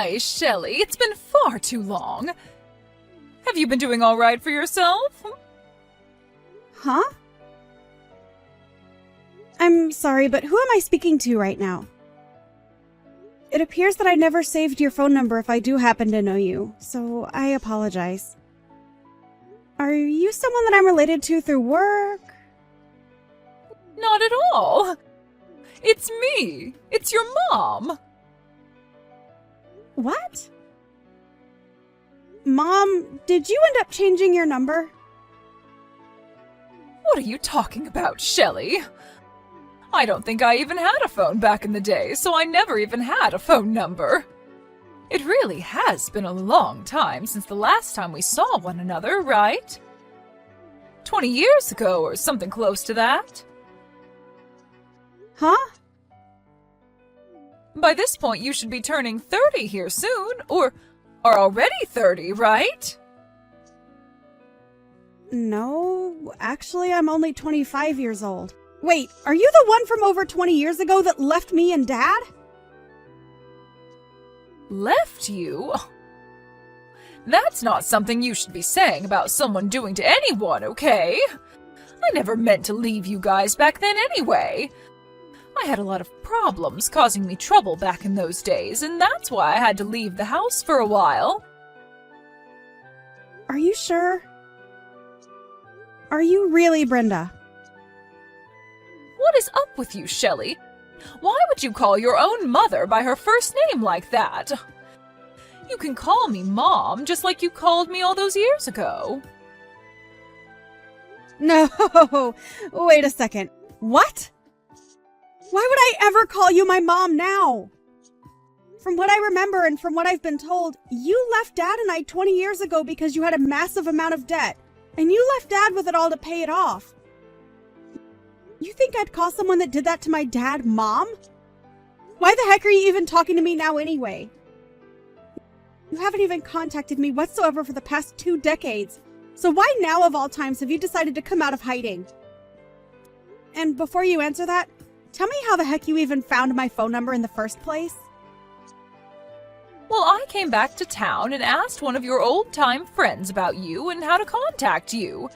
Hi, Shelley. It's been far too long. Have you been doing all right for yourself? Huh? I'm sorry, but who am I speaking to right now? It appears that I never saved your phone number if I do happen to know you, so I apologize. Are you someone that I'm related to through work? Not at all. It's me. It's your mom. What? Mom, did you end up changing your number? What are you talking about, Shelley? I don't think I even had a phone back in the day, so I never even had a phone number. It really has been a long time since the last time we saw one another, right? 20 years ago or something close to that. Huh? By this point, you should be turning 30 here soon, or are already 30, right? No, actually, I'm only 25 years old. Wait, are you the one from over 20 years ago that left me and Dad? Left you? That's not something you should be saying about someone doing to anyone, okay? I never meant to leave you guys back then anyway. I had a lot of problems causing me trouble back in those days, and that's why I had to leave the house for a while. Are you sure? Are you really Brenda? What is up with you, Shelley? Why would you call your own mother by her first name like that? You can call me Mom, just like you called me all those years ago. No, wait a second. What? Why would I ever call you my mom now? From what I remember and from what I've been told, you left Dad and I 20 years ago because you had a massive amount of debt, and you left Dad with it all to pay it off. You think I'd call someone that did that to my dad Mom? Why the heck are you even talking to me now anyway? You haven't even contacted me whatsoever for the past 2 decades, so why now of all times have you decided to come out of hiding? And before you answer that, tell me how the heck you even found my phone number in the first place? Well, I came back to town and asked one of your old-time friends about you and how to contact you.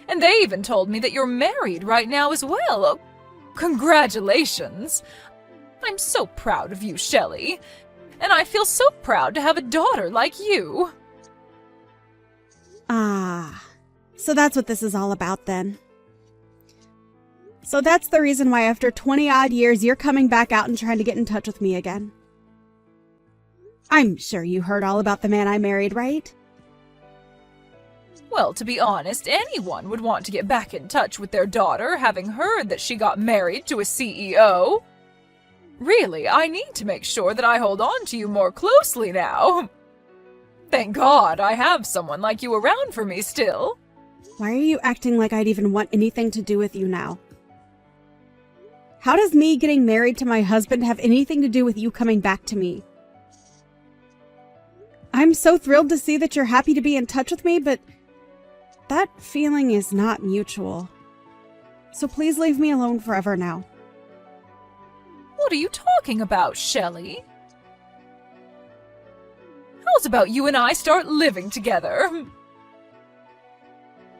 And they even told me that you're married right now as well. Congratulations! I'm so proud of you, Shelley. And I feel so proud to have a daughter like you. Ah, so that's what this is all about then. So that's the reason why after 20-odd years you're coming back out and trying to get in touch with me again. I'm sure you heard all about the man I married, right? Well, to be honest, anyone would want to get back in touch with their daughter, having heard that she got married to a CEO. Really, I need to make sure that I hold on to you more closely now. Thank God I have someone like you around for me still. Why are you acting like I'd even want anything to do with you now? How does me getting married to my husband have anything to do with you coming back to me? I'm so thrilled to see that you're happy to be in touch with me, but that feeling is not mutual. So please leave me alone forever now. What are you talking about, Shelley? How's about you and I start living together?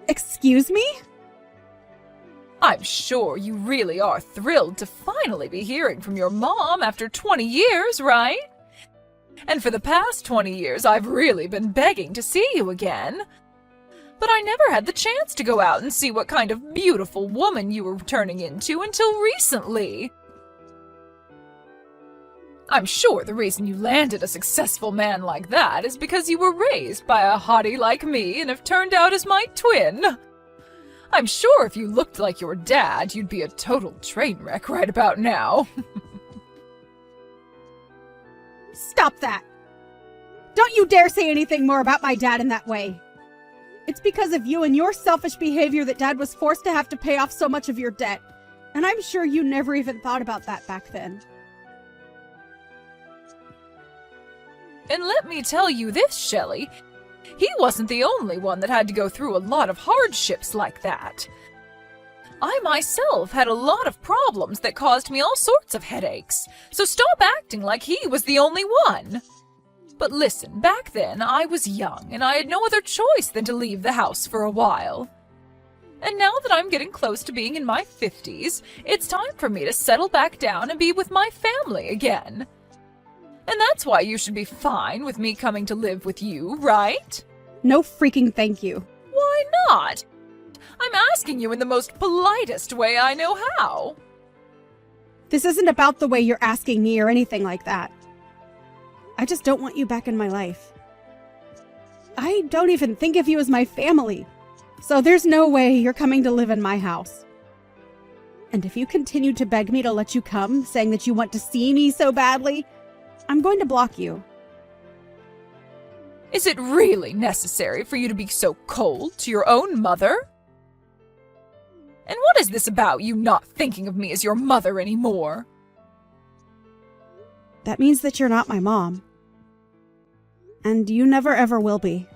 Excuse me? I'm sure you really are thrilled to finally be hearing from your mom after 20 years, right? And for the past 20 years, I've really been begging to see you again. But I never had the chance to go out and see what kind of beautiful woman you were turning into until recently. I'm sure the reason you landed a successful man like that is because you were raised by a hottie like me and have turned out as my twin. I'm sure if you looked like your dad, you'd be a total train wreck right about now. Stop that! Don't you dare say anything more about my dad in that way. It's because of you and your selfish behavior that Dad was forced to have to pay off so much of your debt. And I'm sure you never even thought about that back then. And let me tell you this, Shelley. He wasn't the only one that had to go through a lot of hardships like that. I myself had a lot of problems that caused me all sorts of headaches, so stop acting like he was the only one. But listen, back then I was young and I had no other choice than to leave the house for a while. And now that I'm getting close to being in my 50s, it's time for me to settle back down and be with my family again. And that's why you should be fine with me coming to live with you, right? No freaking thank you. Why not? I'm asking you in the most politest way I know how. This isn't about the way you're asking me or anything like that. I just don't want you back in my life. I don't even think of you as my family, so there's no way you're coming to live in my house. And if you continue to beg me to let you come, saying that you want to see me so badly, I'm going to block you. Is it really necessary for you to be so cold to your own mother? And what is this about you not thinking of me as your mother anymore? That means that you're not my mom. And you never ever will be.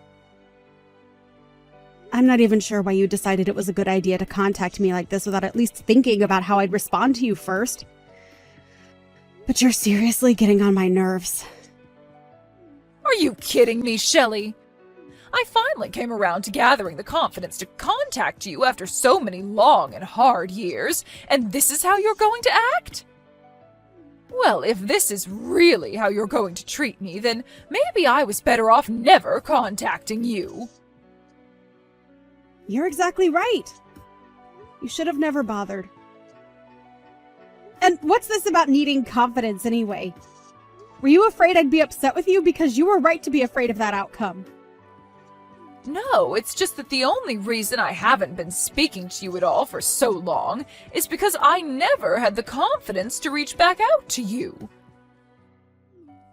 I'm not even sure why you decided it was a good idea to contact me like this without at least thinking about how I'd respond to you first. But you're seriously getting on my nerves. Are you kidding me, Shelley? I finally came around to gathering the confidence to contact you after so many long and hard years, and this is how you're going to act? Well, if this is really how you're going to treat me, then maybe I was better off never contacting you. You're exactly right. You should have never bothered. And what's this about needing confidence anyway? Were you afraid I'd be upset with you? Because you were right to be afraid of that outcome. No, it's just that the only reason I haven't been speaking to you at all for so long is because I never had the confidence to reach back out to you.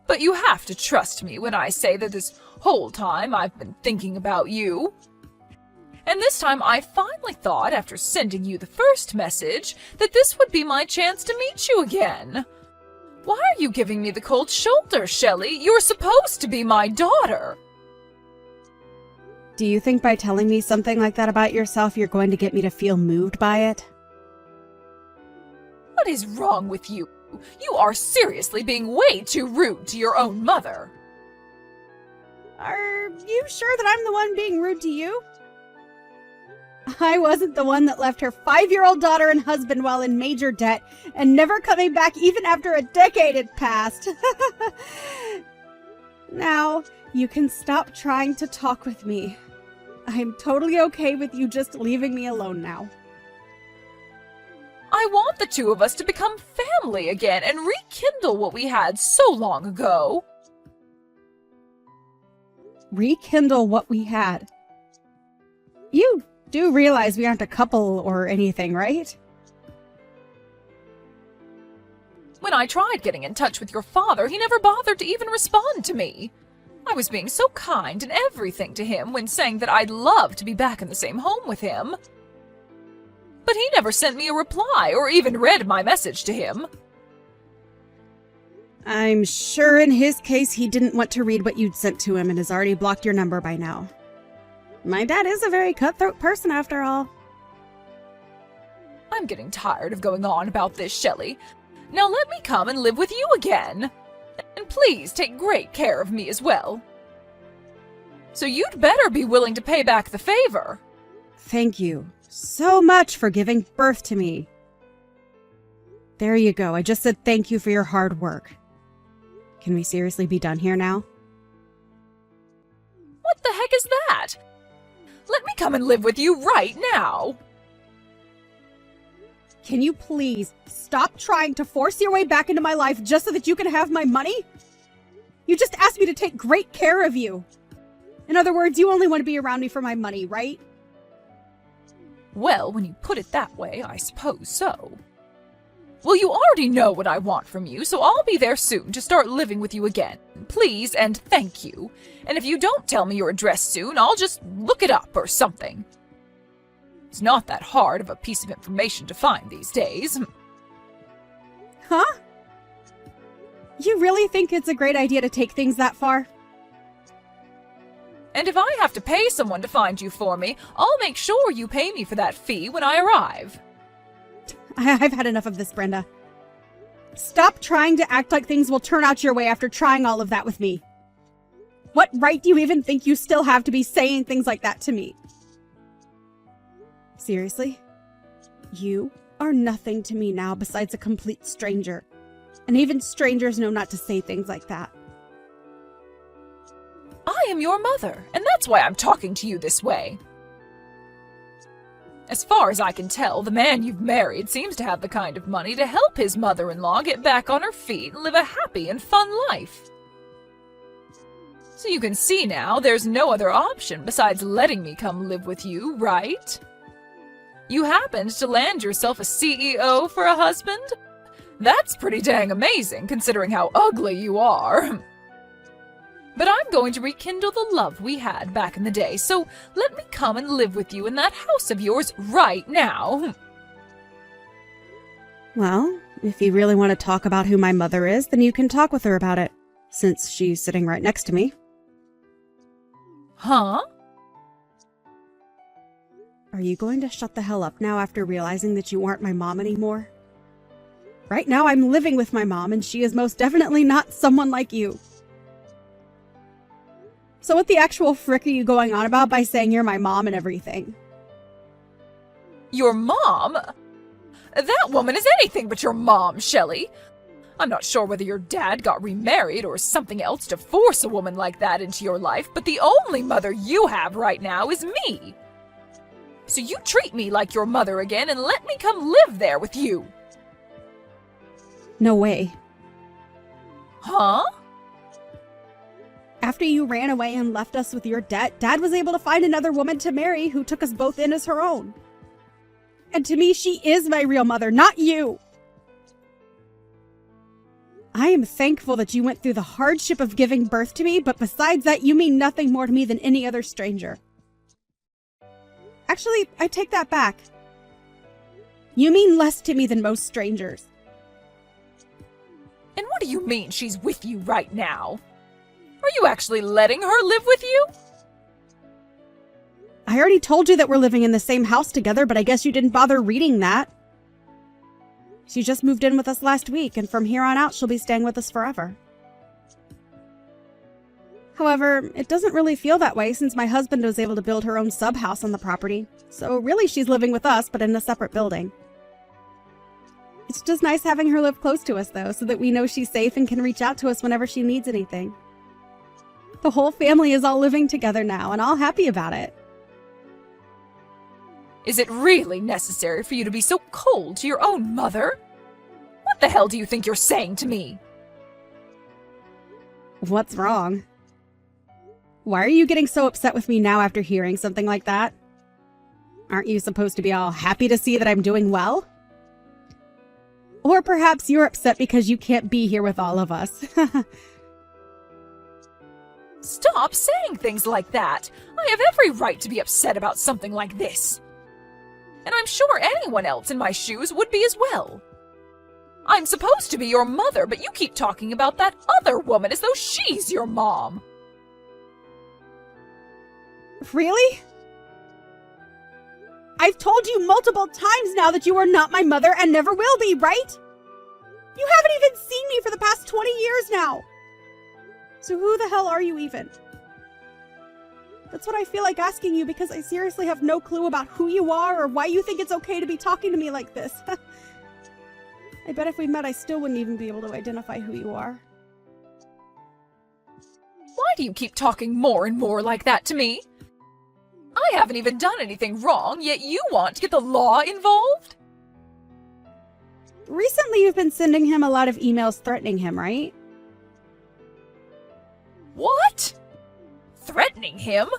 But you have to trust me when I say that this whole time I've been thinking about you. And this time I finally thought, after sending you the first message, that this would be my chance to meet you again. Why are you giving me the cold shoulder, Shelley? You're supposed to be my daughter. Do you think by telling me something like that about yourself, you're going to get me to feel moved by it? What is wrong with you? You are seriously being way too rude to your own mother. Are you sure that I'm the one being rude to you? I wasn't the one that left her 5-year-old daughter and husband while in major debt and never coming back even after a decade had passed. Now, you can stop trying to talk with me. I'm totally okay with you just leaving me alone now. I want the two of us to become family again and rekindle what we had so long ago. Rekindle what we had? You do realize we aren't a couple or anything, right? When I tried getting in touch with your father, he never bothered to even respond to me. I was being so kind and everything to him when saying that I'd love to be back in the same home with him. But he never sent me a reply or even read my message to him. I'm sure in his case he didn't want to read what you'd sent to him and has already blocked your number by now. My dad is a very cutthroat person after all. I'm getting tired of going on about this, Shelley. Now let me come and live with you again. And please take great care of me as well. So you'd better be willing to pay back the favor. Thank you so much for giving birth to me. There you go. I just said thank you for your hard work. Can we seriously be done here now? What the heck is that? Let me come and live with you right now. Can you please stop trying to force your way back into my life just so that you can have my money? You just asked me to take great care of you. In other words, you only want to be around me for my money, right? Well, when you put it that way, I suppose so. Well, you already know what I want from you, so I'll be there soon to start living with you again. Please and thank you. And if you don't tell me your address soon, I'll just look it up or something. It's not that hard of a piece of information to find these days. Huh? You really think it's a great idea to take things that far? And if I have to pay someone to find you for me, I'll make sure you pay me for that fee when I arrive. I've had enough of this, Brenda. Stop trying to act like things will turn out your way after trying all of that with me. What right do you even think you still have to be saying things like that to me? Seriously? You are nothing to me now besides a complete stranger. And even strangers know not to say things like that. I am your mother, and that's why I'm talking to you this way. As far as I can tell, the man you've married seems to have the kind of money to help his mother-in-law get back on her feet and live a happy and fun life. So you can see now there's no other option besides letting me come live with you, right? You happened to land yourself a CEO for a husband? That's pretty dang amazing, considering how ugly you are. But I'm going to rekindle the love we had back in the day, so let me come and live with you in that house of yours right now. Well, if you really want to talk about who my mother is, then you can talk with her about it, since she's sitting right next to me. Huh? Are you going to shut the hell up now after realizing that you aren't my mom anymore? Right now I'm living with my mom, and she is most definitely not someone like you. So what the actual frick are you going on about by saying you're my mom and everything? Your mom? That woman is anything but your mom, Shelley. I'm not sure whether your dad got remarried or something else to force a woman like that into your life, but the only mother you have right now is me. So you treat me like your mother again and let me come live there with you. No way. Huh? After you ran away and left us with your debt, Dad was able to find another woman to marry who took us both in as her own. And to me, she is my real mother, not you. I am thankful that you went through the hardship of giving birth to me, but besides that, you mean nothing more to me than any other stranger. Actually, I take that back. You mean less to me than most strangers. And what do you mean she's with you right now? Are you actually letting her live with you? I already told you that we're living in the same house together, but I guess you didn't bother reading that. She just moved in with us last week, and from here on out, she'll be staying with us forever. However, it doesn't really feel that way since my husband was able to build her own sub-house on the property. So really, she's living with us, but in a separate building. It's just nice having her live close to us, though, so that we know she's safe and can reach out to us whenever she needs anything. The whole family is all living together now, and all happy about it. Is it really necessary for you to be so cold to your own mother? What the hell do you think you're saying to me? What's wrong? Why are you getting so upset with me now after hearing something like that? Aren't you supposed to be all happy to see that I'm doing well? Or perhaps you're upset because you can't be here with all of us. Stop saying things like that. I have every right to be upset about something like this. And I'm sure anyone else in my shoes would be as well. I'm supposed to be your mother, but you keep talking about that other woman as though she's your mom. Really? I've told you multiple times now that you are not my mother and never will be, right? You haven't even seen me for the past 20 years now. So who the hell are you even? That's what I feel like asking you because I seriously have no clue about who you are or why you think it's okay to be talking to me like this. I bet if we met, I still wouldn't even be able to identify who you are. Why do you keep talking more and more like that to me? I haven't even done anything wrong, yet you want to get the law involved? Recently, you've been sending him a lot of emails threatening him, right? What? Threatening him?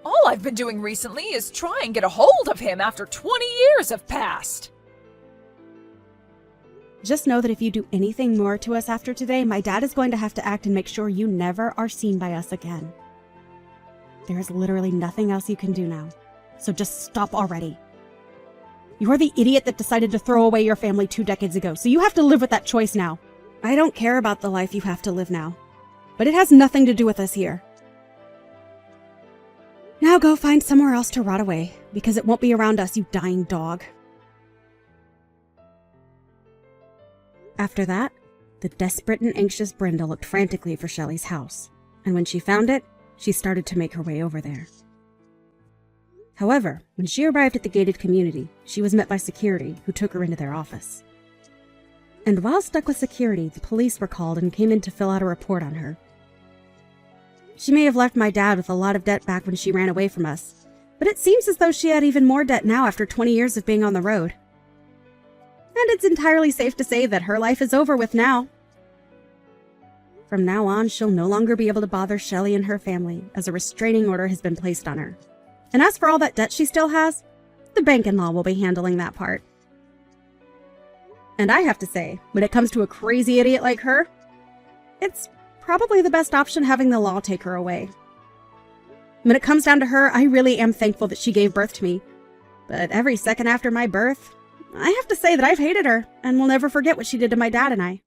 All I've been doing recently is try and get a hold of him after 20 years have passed. Just know that if you do anything more to us after today, my dad is going to have to act and make sure you never are seen by us again. There is literally nothing else you can do now, so just stop already. You're the idiot that decided to throw away your family 2 decades ago, so you have to live with that choice now. I don't care about the life you have to live now, but it has nothing to do with us here. Now go find somewhere else to rot away, because it won't be around us, you dying dog. After that, the desperate and anxious Brenda looked frantically for Shelley's house, and when she found it, she started to make her way over there. However, when she arrived at the gated community, she was met by security, who took her into their office. And while stuck with security, the police were called and came in to fill out a report on her. She may have left my dad with a lot of debt back when she ran away from us, but it seems as though she had even more debt now after 20 years of being on the road. And it's entirely safe to say that her life is over with now. From now on, she'll no longer be able to bother Shelley and her family, as a restraining order has been placed on her. And as for all that debt she still has, the bank-in-law will be handling that part. And I have to say, when it comes to a crazy idiot like her, it's probably the best option having the law take her away. When it comes down to her, I really am thankful that she gave birth to me. But every second after my birth, I have to say that I've hated her and will never forget what she did to my dad and I.